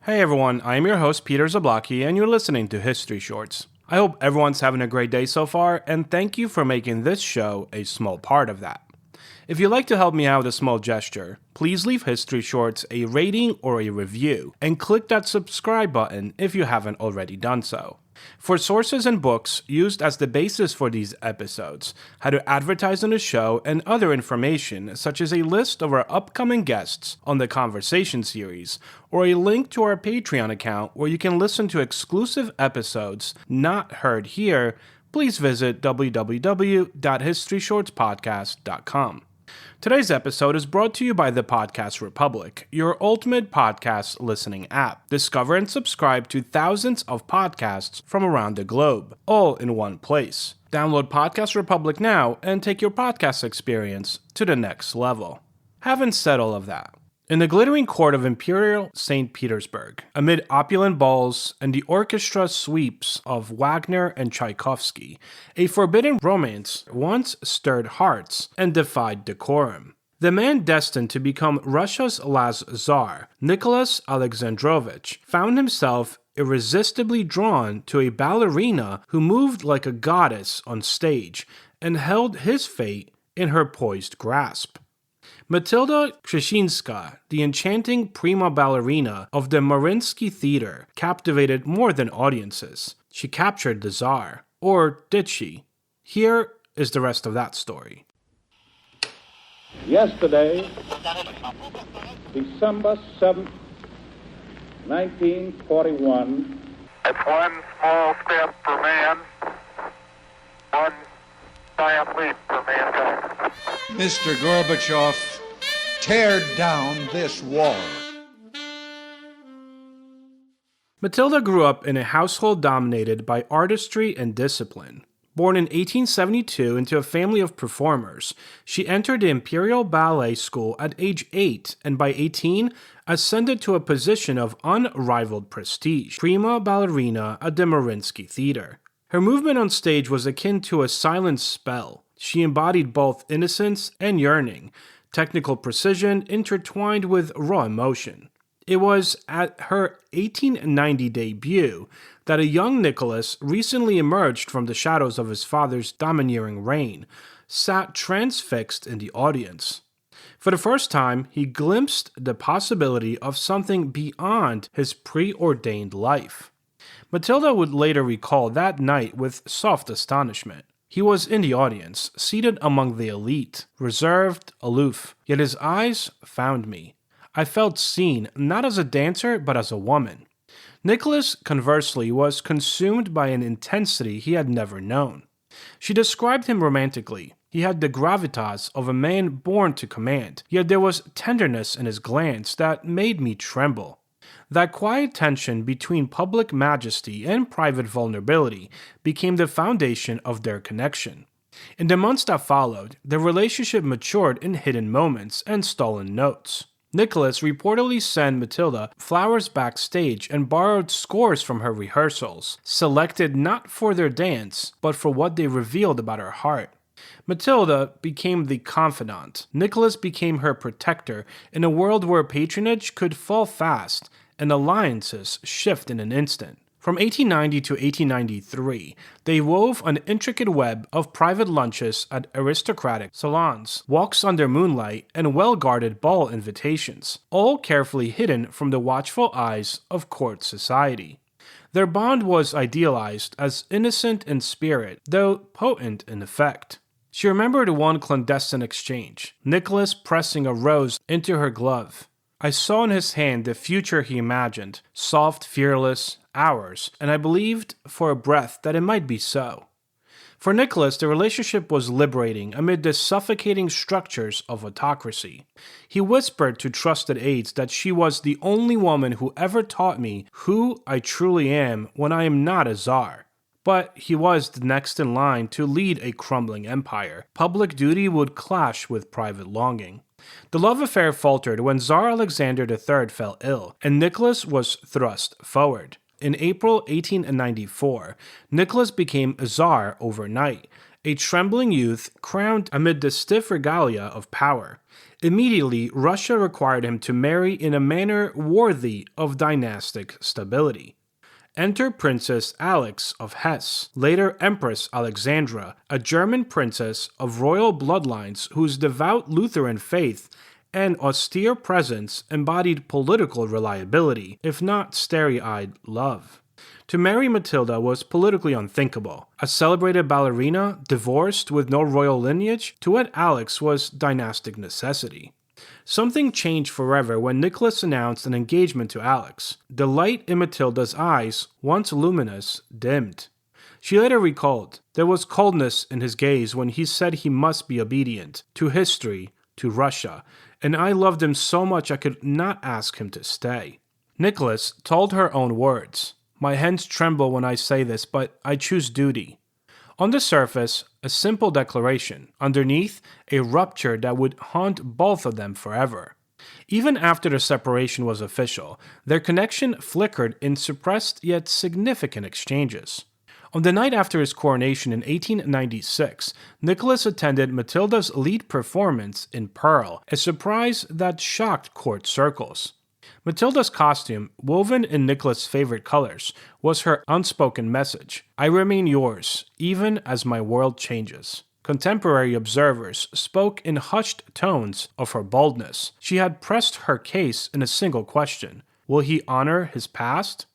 Hey everyone, I am your host Peter Zablocki and you're listening to History Shorts. I hope everyone's having a great day so far and thank you for making this show a small part of that. If you'd like to help me out with a small gesture, please leave History Shorts a rating or a review and click that subscribe button if you haven't already done so. For sources and books used as the basis for these episodes, how to advertise on the show, and other information such as a list of our upcoming guests on the Conversation series, or a link to our Patreon account where you can listen to exclusive episodes not heard here, please visit www.historyshortspodcast.com. Today's episode is brought to you by the Podcast Republic, your ultimate podcast listening app. Discover and subscribe to thousands of podcasts from around the globe, all in one place. Download Podcast Republic now and take your podcast experience to the next level. Having said all of that, in the glittering court of Imperial St. Petersburg, amid opulent balls and the orchestra sweeps of Wagner and Tchaikovsky, a forbidden romance once stirred hearts and defied decorum. The man destined to become Russia's last Tsar, Nicholas Alexandrovich, found himself irresistibly drawn to a ballerina who moved like a goddess on stage and held his fate in her poised grasp. Mathilde Kschessinska, the enchanting Prima Ballerina of the Mariinsky Theatre, captivated more than audiences. She captured the Tsar. Or did she? Here is the rest of that story. Yesterday, December 7th, 1941. It's one small step for man, one giant leap for mankind. Mr. Gorbachev, tear down this wall. Matilda grew up in a household dominated by artistry and discipline. Born in 1872 into a family of performers, she entered the Imperial Ballet School at age 8 and by 18 ascended to a position of unrivaled prestige, Prima Ballerina at the Mariinsky Theatre. Her movement on stage was akin to a silent spell. She embodied both innocence and yearning, technical precision intertwined with raw emotion. It was at her 1890 debut that a young Nicholas, recently emerged from the shadows of his father's domineering reign, sat transfixed in the audience. For the first time, he glimpsed the possibility of something beyond his preordained life. Matilda would later recall that night with soft astonishment. He was in the audience, seated among the elite, reserved, aloof, yet his eyes found me. I felt seen, not as a dancer, but as a woman. Nicholas, conversely, was consumed by an intensity he had never known. She described him romantically. He had the gravitas of a man born to command, yet there was tenderness in his glance that made me tremble. That quiet tension between public majesty and private vulnerability became the foundation of their connection. In the months that followed, their relationship matured in hidden moments and stolen notes. Nicholas reportedly sent Matilda flowers backstage and borrowed scores from her rehearsals, selected not for their dance, but for what they revealed about her heart. Matilda became the confidant. Nicholas became her protector in a world where patronage could fall fast and alliances shift in an instant. From 1890 to 1893, they wove an intricate web of private lunches at aristocratic salons, walks under moonlight, and well-guarded ball invitations, all carefully hidden from the watchful eyes of court society. Their bond was idealized as innocent in spirit, though potent in effect. She remembered one clandestine exchange, Nicholas pressing a rose into her glove. I saw in his hand the future he imagined, soft, fearless, ours, and I believed for a breath that it might be so. For Nicholas, the relationship was liberating amid the suffocating structures of autocracy. He whispered to trusted aides that she was the only woman who ever taught me who I truly am when I am not a czar. But he was the next in line to lead a crumbling empire. Public duty would clash with private longing. The love affair faltered when Tsar Alexander III fell ill, and Nicholas was thrust forward. In April 1894, Nicholas became a Tsar overnight, a trembling youth crowned amid the stiff regalia of power. Immediately, Russia required him to marry in a manner worthy of dynastic stability. Enter Princess Alex of Hesse, later Empress Alexandra, a German princess of royal bloodlines whose devout Lutheran faith and austere presence embodied political reliability, if not starry-eyed love. To marry Matilda was politically unthinkable. A celebrated ballerina, divorced with no royal lineage, to wed Alex was dynastic necessity. Something changed forever when Nicholas announced an engagement to Alex. The light in Matilda's eyes, once luminous, dimmed. She later recalled, there was coldness in his gaze when he said he must be obedient, to history, to Russia, and I loved him so much I could not ask him to stay. Nicholas told her own words, "My hands tremble when I say this, but I choose duty." On the surface, a simple declaration. Underneath, a rupture that would haunt both of them forever. Even after the separation was official, their connection flickered in suppressed yet significant exchanges. On the night after his coronation in 1896, Nicholas attended Matilda's lead performance in Pearl, a surprise that shocked court circles. Matilda's costume, woven in Nicholas' favorite colors, was her unspoken message. I remain yours, even as my world changes. Contemporary observers spoke in hushed tones of her boldness. She had pressed her case in a single question. Will he honor his past?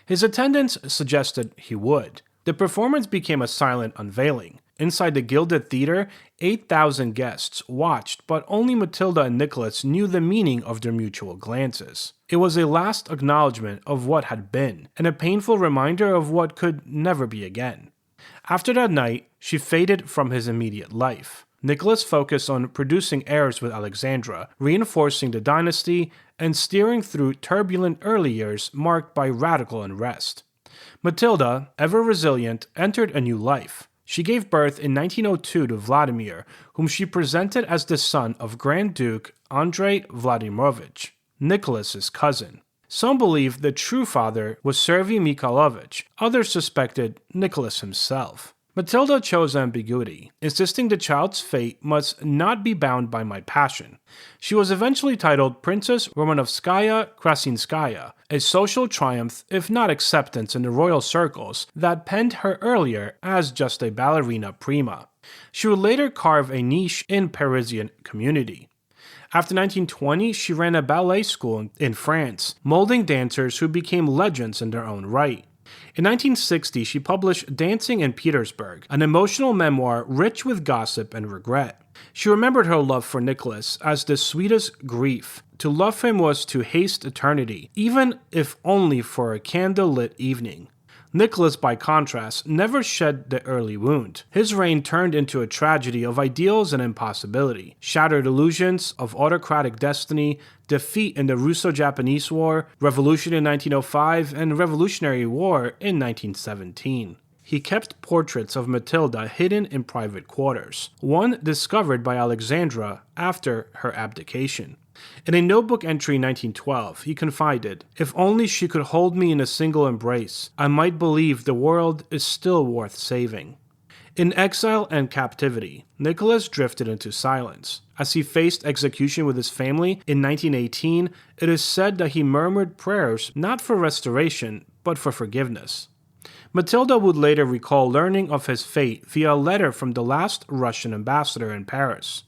His attendants suggested he would. The performance became a silent unveiling. Inside the gilded theater, 8,000 guests watched, but only Matilda and Nicholas knew the meaning of their mutual glances. It was a last acknowledgement of what had been, and a painful reminder of what could never be again. After that night, she faded from his immediate life. Nicholas focused on producing heirs with Alexandra, reinforcing the dynasty, and steering through turbulent early years marked by radical unrest. Matilda, ever resilient, entered a new life. She gave birth in 1902 to Vladimir, whom she presented as the son of Grand Duke Andrei Vladimirovich, Nicholas's cousin. Some believe the true father was Sergei Mikhailovich, others suspected Nicholas himself. Matilda chose ambiguity, insisting the child's fate must not be bound by my passion. She was eventually titled Princess Romanovskaya Kschessinska, a social triumph, if not acceptance in the royal circles, that penned her earlier as just a ballerina prima. She would later carve a niche in Parisian community. After 1920, she ran a ballet school in France, molding dancers who became legends in their own right. In 1960, she published Dancing in Petersburg, an emotional memoir rich with gossip and regret. She remembered her love for Nicholas as the sweetest grief. To love him was to haste eternity, even if only for a candle-lit evening. Nicholas, by contrast, never shed the early wound. His reign turned into a tragedy of ideals and impossibility, shattered illusions of autocratic destiny, defeat in the Russo-Japanese War, revolution in 1905, and Revolutionary War in 1917. He kept portraits of Matilda hidden in private quarters, one discovered by Alexandra after her abdication. In a notebook entry in 1912, he confided, "If only she could hold me in a single embrace, I might believe the world is still worth saving." In exile and captivity, Nicholas drifted into silence. As he faced execution with his family in 1918, it is said that he murmured prayers not for restoration, but for forgiveness. Matilda would later recall learning of his fate via a letter from the last Russian ambassador in Paris.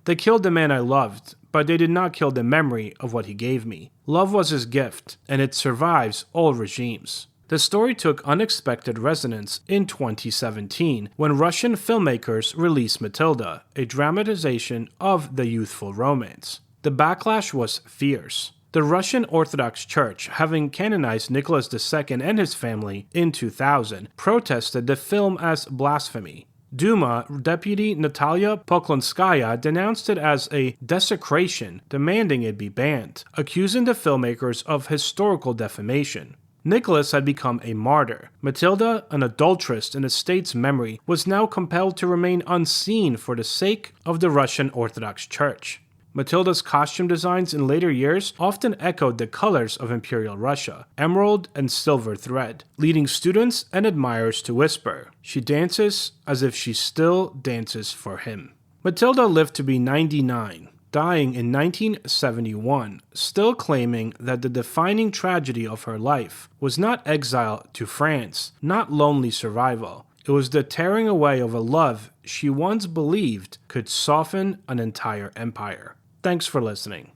"They killed the man I loved, but they did not kill the memory of what he gave me. Love was his gift, and it survives all regimes." The story took unexpected resonance in 2017 when Russian filmmakers released Matilda, a dramatization of the youthful romance. The backlash was fierce. The Russian Orthodox Church, having canonized Nicholas II and his family in 2000, protested the film as blasphemy. Duma Deputy Natalia Poklonskaya denounced it as a desecration, demanding it be banned, accusing the filmmakers of historical defamation. Nicholas had become a martyr. Matilda, an adulteress in the state's memory, was now compelled to remain unseen for the sake of the Russian Orthodox Church. Mathilde's costume designs in later years often echoed the colors of Imperial Russia, emerald and silver thread, leading students and admirers to whisper, "She dances as if she still dances for him." Mathilde lived to be 99, dying in 1971, still claiming that the defining tragedy of her life was not exile to France, not lonely survival. It was the tearing away of a love she once believed could soften an entire empire. Thanks for listening.